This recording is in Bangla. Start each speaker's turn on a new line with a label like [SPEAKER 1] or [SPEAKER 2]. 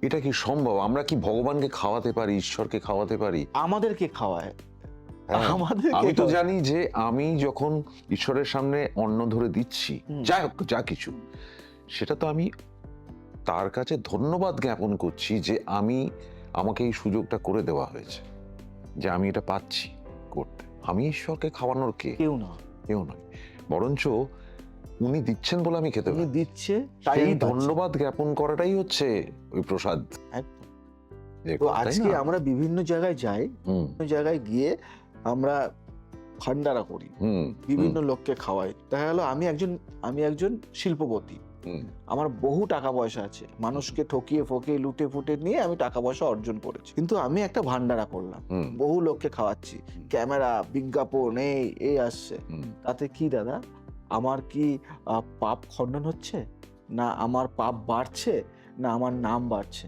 [SPEAKER 1] এটা কি সম্ভব? আমরা কি ভগবানকে খাওয়াতে পারি, ঈশ্বরকে খাওয়াতে পারি?
[SPEAKER 2] আমাদেরকে খাওয়ায়,
[SPEAKER 1] হ্যাঁ,
[SPEAKER 2] আমাদেরকে
[SPEAKER 1] আমি তো
[SPEAKER 2] খাওয়ায়।
[SPEAKER 1] জানি যে আমি যখন ঈশ্বরের সামনে অন্ন ধরে দিচ্ছি, যাই হোক যা কিছু, সেটা তো আমি তার কাছে ধন্যবাদ জ্ঞাপন করছি যে আমাকে এই সুযোগটা করে দেওয়া হয়েছে, যে আমি এটা পাচ্ছি করতে। আমি ঈশ্বরকে খাওয়ানোর কে?
[SPEAKER 2] কেউ না,
[SPEAKER 1] কেউ নয়, বরঞ্চ উনি দিচ্ছেন বলে আমি খেতে
[SPEAKER 2] উনি
[SPEAKER 1] পারি।
[SPEAKER 2] দিচ্ছে তাই
[SPEAKER 1] সেই
[SPEAKER 2] আমি পাচ্ছি।
[SPEAKER 1] ধন্যবাদ জ্ঞাপন করাটাই হচ্ছে ওই প্রসাদ।
[SPEAKER 2] একদম।
[SPEAKER 1] যে
[SPEAKER 2] তো
[SPEAKER 1] তাই
[SPEAKER 2] আজকে
[SPEAKER 1] না?
[SPEAKER 2] আমরা বিভিন্ন জায়গায় যাই,
[SPEAKER 1] হুম
[SPEAKER 2] বিভিন্ন জায়গায় গিয়ে আমরা ভান্ডারা করি,
[SPEAKER 1] হুম
[SPEAKER 2] বিভিন্ন লোককে খাওয়াই। দেখা গেল আমি একজন শিল্পপতি,
[SPEAKER 1] হুম
[SPEAKER 2] আমার বহু টাকা পয়সা আছে, মানুষকে ঠকিয়ে ফকিয়ে লুটে ফুটে নিয়ে আমি টাকা পয়সা অর্জন করেছি, কিন্তু আমি একটা ভান্ডারা করলাম,
[SPEAKER 1] হুম
[SPEAKER 2] বহু লোককে খাওয়াচ্ছি, ক্যামেরা, বিজ্ঞাপন, এই আসছে।
[SPEAKER 1] হুম।
[SPEAKER 2] তাতে কি দাদা, আমার কি পাপ খণ্ডন হচ্ছে, না আমার পাপ বাড়ছে, না আমার নাম বাড়ছে?